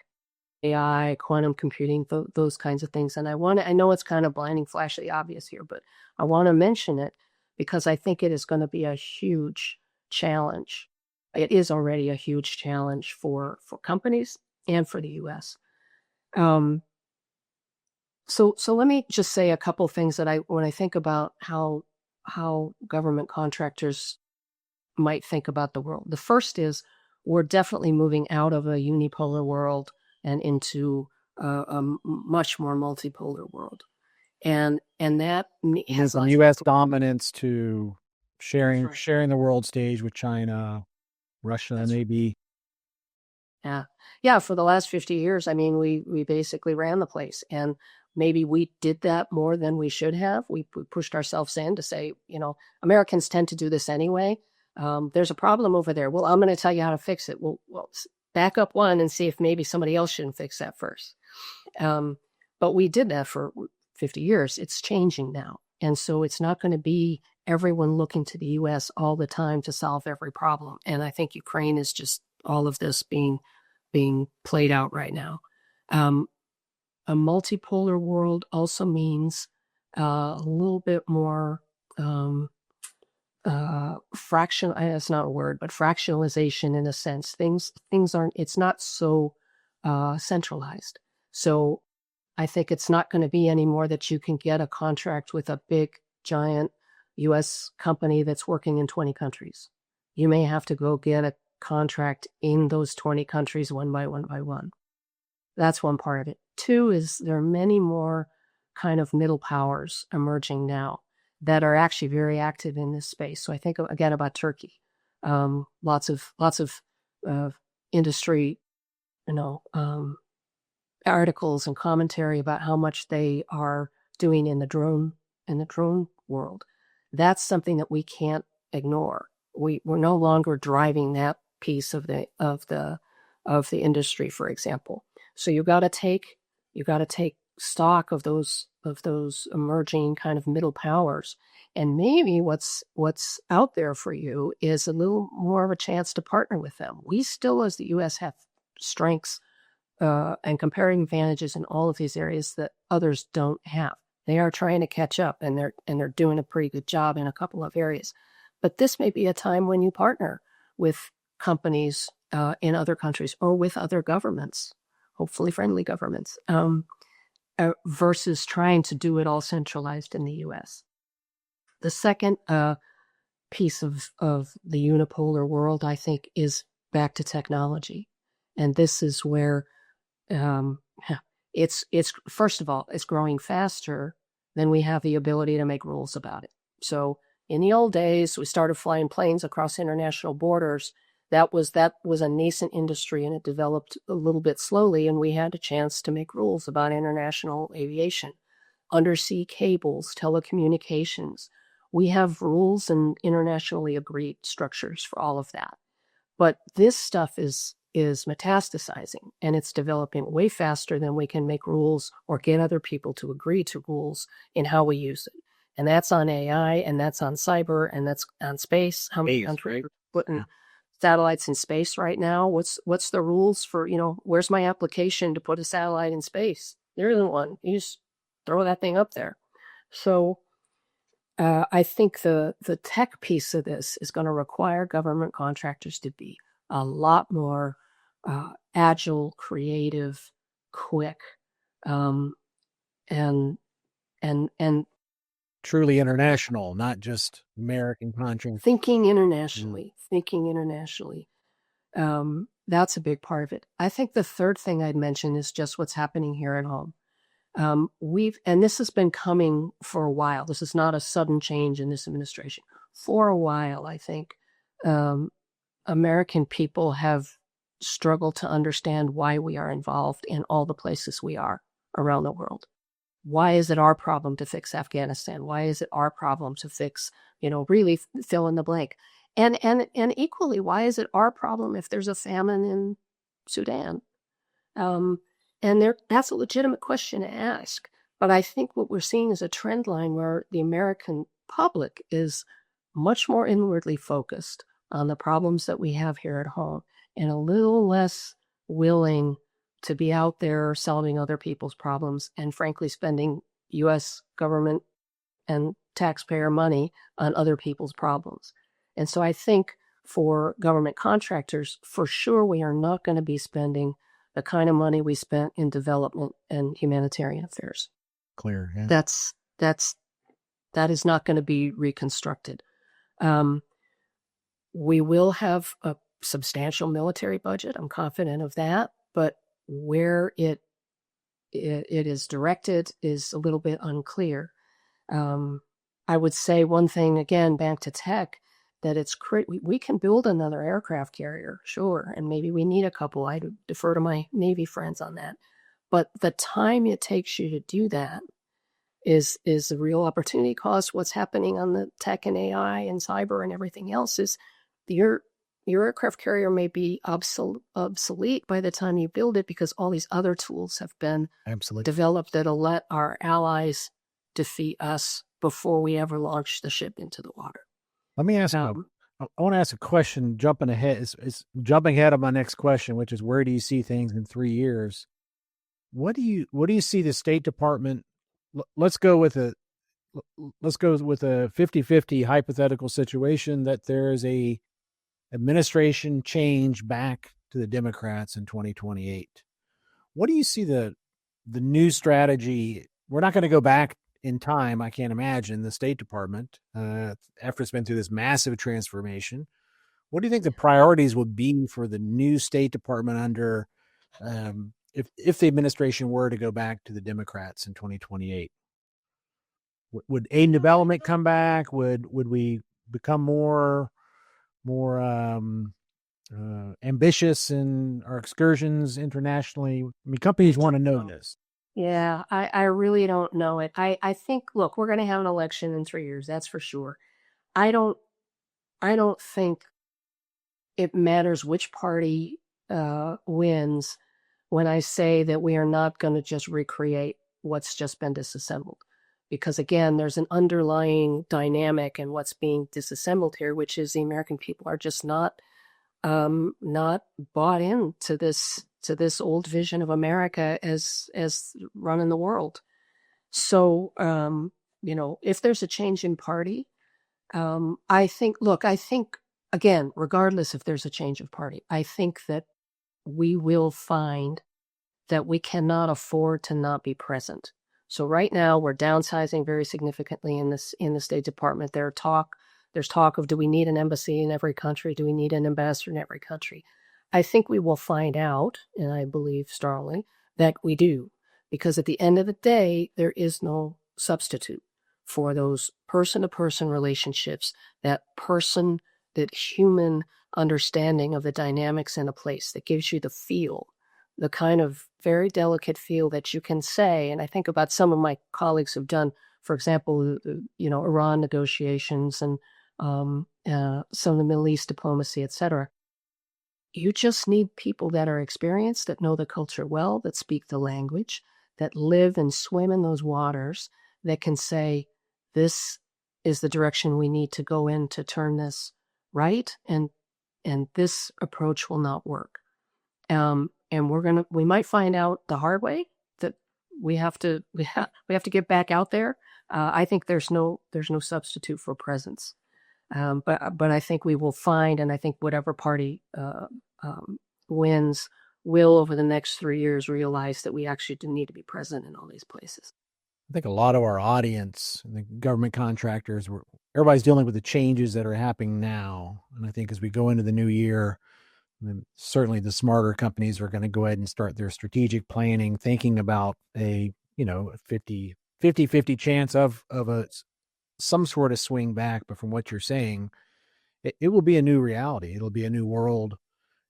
AI, quantum computing, those kinds of things. And I know it's kind of blinding, flashily obvious here, but I want to mention it because I think it is going to be a huge challenge. It is already a huge challenge for companies and for the U.S. So let me just say a couple things that when I think about how government contractors might think about the world. The first is, we're definitely moving out of a unipolar world and into a much more multipolar world. And that has from U.S. dominance to sharing the world stage with China, Russia, maybe. Yeah. For the last 50 years, I mean, we basically ran the place, and maybe we did that more than we should have. We pushed ourselves in to say, Americans tend to do this anyway. There's a problem over there. Well, I'm going to tell you how to fix it. Well, back up one and see if maybe somebody else shouldn't fix that first. But we did that for 50 years. It's changing now. And so it's not going to be everyone looking to the U.S. all the time to solve every problem. And I think Ukraine is just all of this being played out right now. A multipolar world also means a little bit more that's not a word, but fractionalization in a sense. Things aren't, it's not so centralized. So I think it's not going to be anymore that you can get a contract with a big, giant U.S. company that's working in 20 countries. You may have to go get a contract in those 20 countries one by one. That's one part of it. Two is there are many more kind of middle powers emerging now that are actually very active in this space. So I think again about Turkey. Lots of industry, articles and commentary about how much they are doing in the drone world. That's something that we can't ignore. We're no longer driving that piece of the industry, for example. So you got to take stock of those emerging kind of middle powers, and maybe what's out there for you is a little more of a chance to partner with them. We still, as the U.S., have strengths and comparing advantages in all of these areas that others don't have. They are trying to catch up, and they're doing a pretty good job in a couple of areas. But this may be a time when you partner with companies in other countries or with other governments, hopefully friendly governments, versus trying to do it all centralized in the U.S. The second piece of the unipolar world, I think, is back to technology. And this is where it's first of all, it's growing faster than we have the ability to make rules about it. So in the old days, we started flying planes across international borders. That was a nascent industry, and it developed a little bit slowly, and we had a chance to make rules about international aviation. Undersea cables, telecommunications. We have rules and internationally agreed structures for all of that. But this stuff is metastasizing, and it's developing way faster than we can make rules or get other people to agree to rules in how we use it. And that's on AI, and that's on cyber, and that's on space. How many countries are putting satellites in space right now? What's the rules for, where's my application to put a satellite in space? There isn't one. You just throw that thing up there. So I think the tech piece of this is going to require government contractors to be a lot more agile, creative, quick, and truly international, not just American contractors. Thinking internationally. That's a big part of it. I think the third thing I'd mention is just what's happening here at home. And this has been coming for a while. This is not a sudden change in this administration. For a while, I think American people have struggled to understand why we are involved in all the places we are around the world. Why is it our problem to fix Afghanistan? Why is it our problem to fix, really fill in the blank? And equally, why is it our problem if there's a famine in Sudan? That's a legitimate question to ask. But I think what we're seeing is a trend line where the American public is much more inwardly focused on the problems that we have here at home and a little less willing to be out there solving other people's problems and, frankly, spending U.S. government and taxpayer money on other people's problems. And so I think for government contractors, for sure, we are not going to be spending the kind of money we spent in development and humanitarian affairs. Clear. Yeah. That is not going to be reconstructed. We will have substantial military budget. I'm confident of that. But where it is directed is a little bit unclear. I would say one thing, again, back to tech, that we can build another aircraft carrier, sure, and maybe we need a couple. I defer to my Navy friends on that. But the time it takes you to do that is a real opportunity cost. What's happening on the tech and AI and cyber and everything else is your aircraft carrier may be obsolete by the time you build it, because all these other tools have been developed that'll let our allies defeat us before we ever launch the ship into the water. Let me ask I want to ask a question, jumping ahead. It's jumping ahead of my next question, which is, where do you see things in 3 years? What do you see the State Department? Let's go with a 50-50 hypothetical situation that there is a administration change back to the Democrats in 2028. What do you see the new strategy? We're not going to go back in time, I can't imagine, the State Department, after it's been through this massive transformation. What do you think the priorities would be for the new State Department under, if the administration were to go back to the Democrats in 2028? Would aid and development come back? Would we become more ambitious in our excursions internationally? I mean, companies want to know this. Yeah, I really don't know it. I think, look, we're going to have an election in 3 years, that's for sure. I don't think it matters which party wins when I say that we are not going to just recreate what's just been disassembled. Because again, there's an underlying dynamic in what's being disassembled here, which is the American people are just not bought into this old vision of America as running the world. So, if there's a change in party, I think, again, regardless if there's a change of party, I think that we will find that we cannot afford to not be present. So right now we're downsizing very significantly in the State Department. There's talk of, do we need an embassy in every country? Do we need an ambassador in every country? I think we will find out, and I believe strongly that we do, because at the end of the day, there is no substitute for those person-to-person relationships, that human understanding of the dynamics in a place that gives you the feel, the kind of very delicate feel that you can say. And I think about some of my colleagues who've done, for example, Iran negotiations and some of the Middle East diplomacy, et cetera. You just need people that are experienced, that know the culture well, that speak the language, that live and swim in those waters, that can say, this is the direction we need to go in to turn this right, and this approach will not work. And we might find out the hard way that we have to get back out there. I think there's no substitute for presence. But I think we will find, and I think whatever party wins will, over the next 3 years, realize that we actually do need to be present in all these places. I think a lot of our audience, the government contractors, everybody's dealing with the changes that are happening now. And I think as we go into the new year, certainly the smarter companies are going to go ahead and start their strategic planning, thinking about a 50-50 chance of some sort of swing back. But from what you're saying, it will be a new reality. It'll be a new world.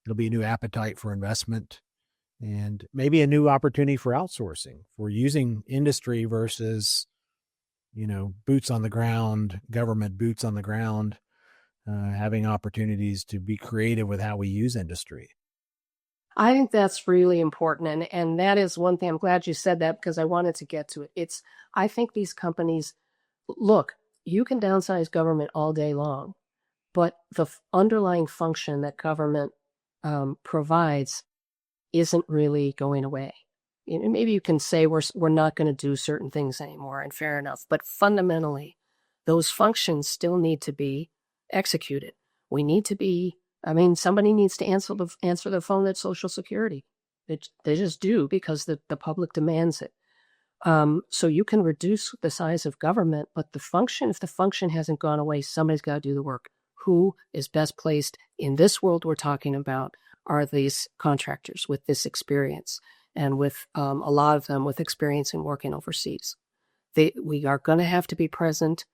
It'll be a new appetite for investment, and maybe a new opportunity for outsourcing, for using industry versus, boots on the ground, government boots on the ground, having opportunities to be creative with how we use industry. I think that's really important. And that is one thing. I'm glad you said that, because I wanted to get to it. I think these companies, look, you can downsize government all day long, but the underlying function that government provides isn't really going away. Maybe you can say we're not going to do certain things anymore, and fair enough. But fundamentally, those functions still need to be executed. We need to be. Somebody needs to answer the phone at Social Security. They just do, because the public demands it. So you can reduce the size of government, but if the function hasn't gone away, somebody's got to do the work. who is best placed in this world we're talking about are these contractors with this experience and with a lot of them with experience in working overseas. We are going to have to be present.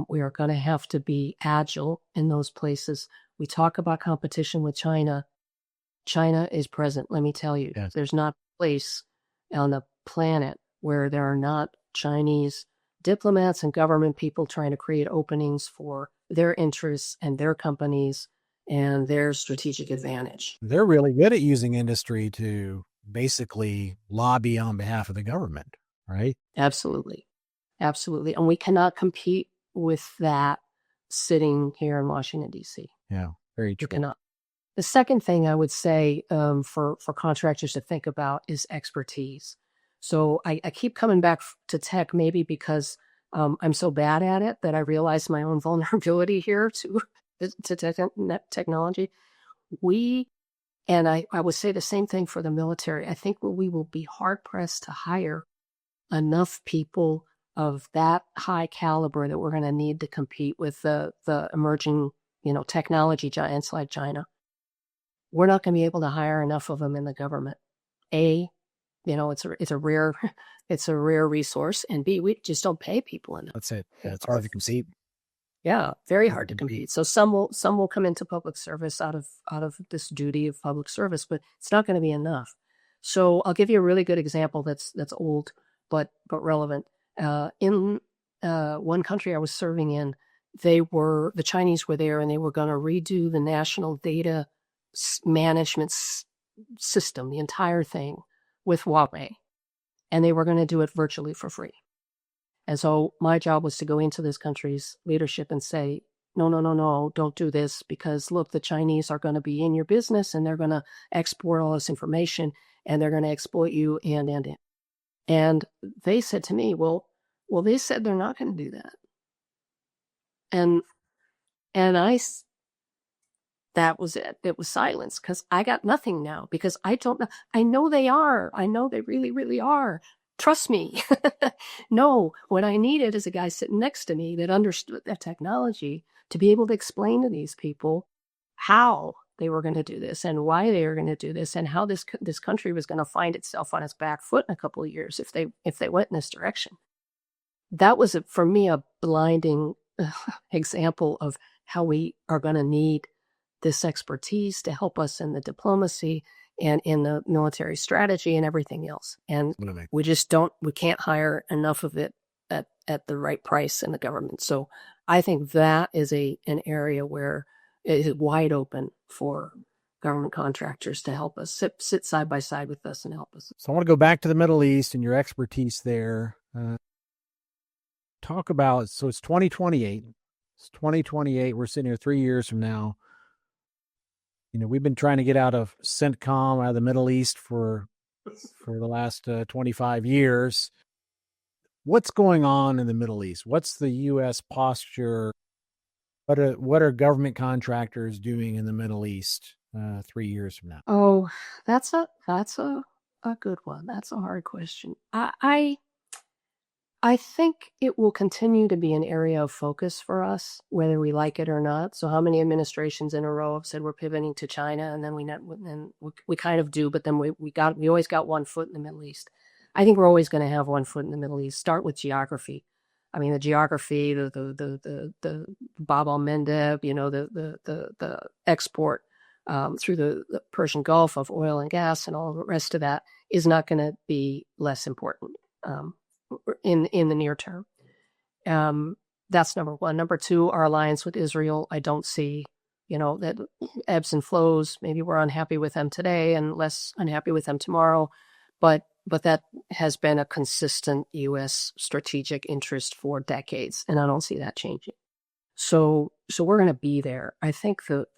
We are going to have to be agile in those places. We talk about competition with China. China is present. Let me tell you, Yes. There's not a place on the planet where there are not Chinese diplomats and government people trying to create openings for their interests and their companies and their strategic advantage. They're really good at using industry to basically lobby on behalf of the government, right? Absolutely. Absolutely. And we cannot compete with that sitting here in Washington, D.C. Yeah, very true. You cannot. The second thing I would say for contractors to think about is expertise. So I keep coming back to tech, maybe because I'm so bad at it that I realize my own vulnerability here to technology. I would say the same thing for the military. I think we will be hard pressed to hire enough people of that high caliber that we're going to need to compete with the emerging, technology giants like China. We're not going to be able to hire enough of them in the government. It's a rare it's a rare resource, and B, we just don't pay people enough. That's it. It's hard to compete. Yeah, very hard to compete. So some will come into public service out of this duty of public service, but it's not going to be enough. So I'll give you a really good example that's old but relevant. In one country I was serving in, the Chinese were there, and they were going to redo the national data management system, the entire thing, with Huawei, and they were going to do it virtually for free. And so my job was to go into this country's leadership and say, no, don't do this, because look, the Chinese are going to be in your business and they're going to export all this information and they're going to exploit you and. And they said to me, well, they said they're not going to do that. And that was it. It was silence, because I got nothing now, because I don't know. I know they are. I know they really, really are. Trust me. No, what I needed is a guy sitting next to me that understood that technology to be able to explain to these people how they were going to do this and why they were going to do this and how this country was going to find itself on its back foot in a couple of years if they went in this direction. That was, for me, a blinding example of how we are going to need this expertise to help us in the diplomacy and in the military strategy and everything else. And we can't hire enough of it at the right price in the government. So I think that is an area where it is wide open for government contractors to help us sit side by side with us and help us. So I want to go back to the Middle East and your expertise there. Talk about, so it's 2028. It's 2028. We're sitting here 3 years from now. We've been trying to get out of CENTCOM, out of the Middle East for the last 25 years. What's going on in the Middle East? What's the U.S. posture? What are government contractors doing in the Middle East 3 years from now? Oh, that's a good one. That's a hard question. I think it will continue to be an area of focus for us, whether we like it or not. So how many administrations in a row have said we're pivoting to China, and then we kind of do, but then we always got one foot in the Middle East. I think we're always going to have one foot in the Middle East. Start with geography. I mean, the geography, the Bab al-Mandeb, the export through the Persian Gulf of oil and gas and all the rest of that is not going to be less important in the near term. That's number one. Number two, our alliance with Israel. I don't see, that ebbs and flows. Maybe we're unhappy with them today and less unhappy with them tomorrow, but that has been a consistent U.S. strategic interest for decades, and I don't see that changing. So we're going to be there. I think the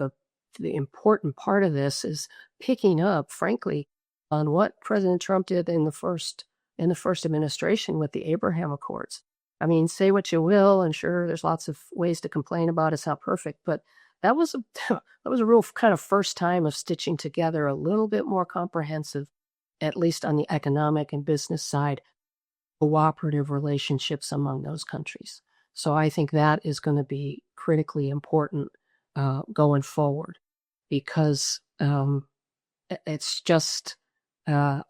important part of this is picking up, frankly, on what President Trump did in the first administration with the Abraham Accords. I mean, say what you will, and sure, there's lots of ways to complain about it's not perfect, but that was a real kind of first time of stitching together a little bit more comprehensive, at least on the economic and business side, cooperative relationships among those countries. So I think that is going to be critically important going forward, because it's just uh,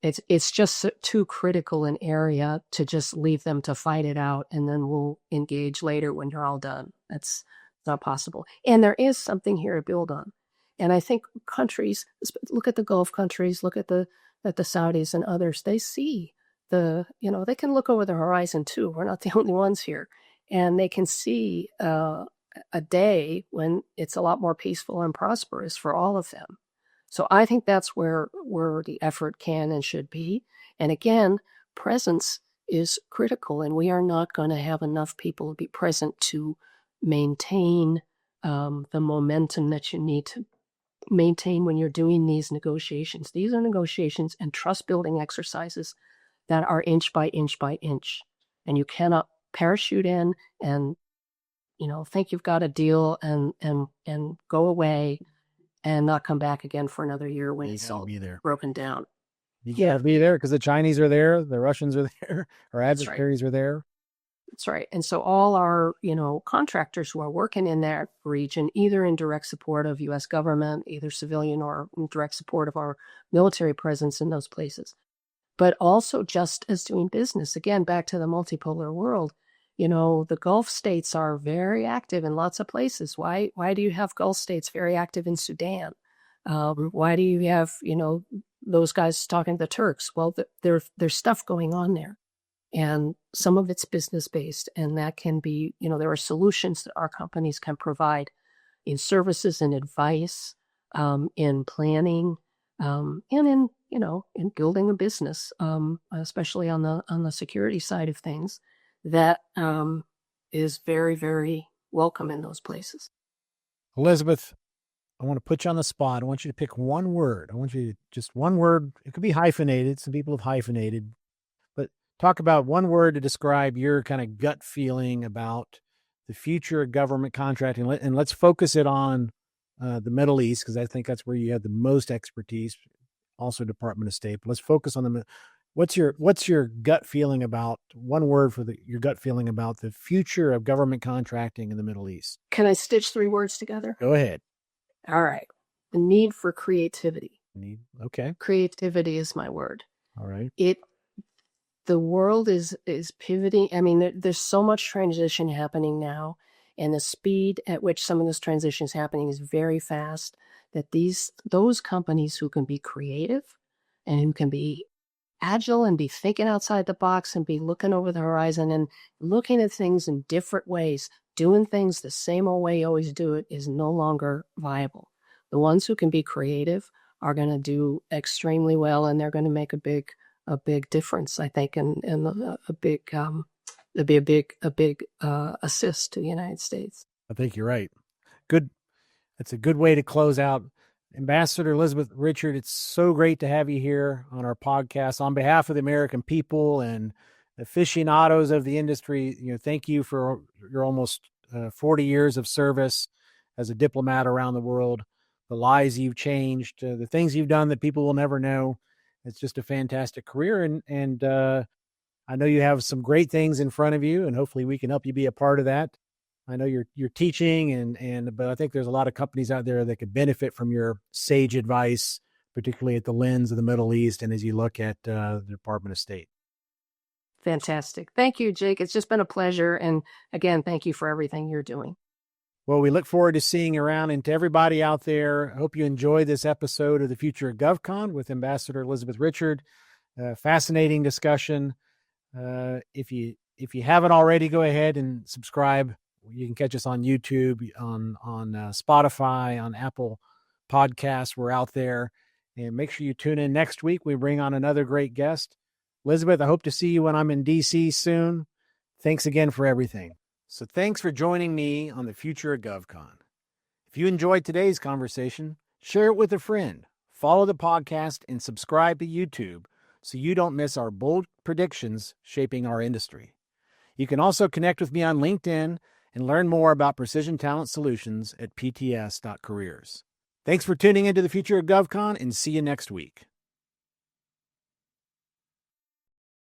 it's just too critical an area to just leave them to fight it out, and then we'll engage later when you're all done. That's not possible. And there is something here to build on. And I think countries, look at the Gulf countries, look at the Saudis and others, they see they can look over the horizon too. We're not the only ones here. And they can see a day when it's a lot more peaceful and prosperous for all of them. So I think that's where the effort can and should be. And again, presence is critical, and we are not going to have enough people be present to maintain the momentum that you need to maintain when you're doing these negotiations. These are negotiations and trust-building exercises that are inch by inch by inch. And you cannot parachute in and think you've got a deal and go away and not come back again for another year when it's all broken down. You can't be there because the Chinese are there, the Russians are there, our adversaries are there. That's right. And so all our, contractors who are working in that region, either in direct support of U.S. government, either civilian or in direct support of our military presence in those places, but also just as doing business. Again, back to the multipolar world, the Gulf states are very active in lots of places. Why do you have Gulf states very active in Sudan? Why do you have, those guys talking to the Turks? Well, there's stuff going on there. And some of it's business-based, and that can be, there are solutions that our companies can provide in services and advice, in planning, and in building a business, especially on the security side of things, that is very, very welcome in those places. Elizabeth, I want to put you on the spot. I want you to pick one word. I want you to just one word. It could be hyphenated. Some people have hyphenated. Talk about one word to describe your kind of gut feeling about the future of government contracting. And let's focus it on the Middle East, because I think that's where you have the most expertise, also Department of State. But let's focus on the what's your gut feeling about one word for your gut feeling about the future of government contracting in the Middle East? Can I stitch three words together? Go ahead. All right. The need for creativity. Okay. Creativity is my word. All right. The world is pivoting. I mean, there's so much transition happening now, and the speed at which some of this transition is happening is very fast, that those companies who can be creative and who can be agile and be thinking outside the box and be looking over the horizon and looking at things in different ways, doing things the same old way you always do it, is no longer viable. The ones who can be creative are going to do extremely well, and they're going to make a big difference, I think, and a big assist to the United States. I think you're right. Good. That's a good way to close out. Ambassador Elizabeth Richard, it's so great to have you here on our podcast. On behalf of the American people and aficionados of the industry, thank you for your almost 40 years of service as a diplomat around the world, the lives you've changed, the things you've done that people will never know. It's just a fantastic career, and I know you have some great things in front of you, and hopefully we can help you be a part of that. I know you're teaching, but I think there's a lot of companies out there that could benefit from your sage advice, particularly at the lens of the Middle East and as you look at the Department of State. Fantastic. Thank you, Jake. It's just been a pleasure, and again, thank you for everything you're doing. Well, we look forward to seeing you around, and to everybody out there, I hope you enjoy this episode of The Future of GovCon with Ambassador Elizabeth Richard. Fascinating discussion. If you haven't already, go ahead and subscribe. You can catch us on YouTube, on Spotify, on Apple Podcasts. We're out there. And make sure you tune in next week. We bring on another great guest. Elizabeth, I hope to see you when I'm in D.C. soon. Thanks again for everything. So thanks for joining me on The Future of GovCon. If you enjoyed today's conversation, share it with a friend, follow the podcast, and subscribe to YouTube so you don't miss our bold predictions shaping our industry. You can also connect with me on LinkedIn and learn more about Precision Talent Solutions at pts.careers. Thanks for tuning into The Future of GovCon, and see you next week.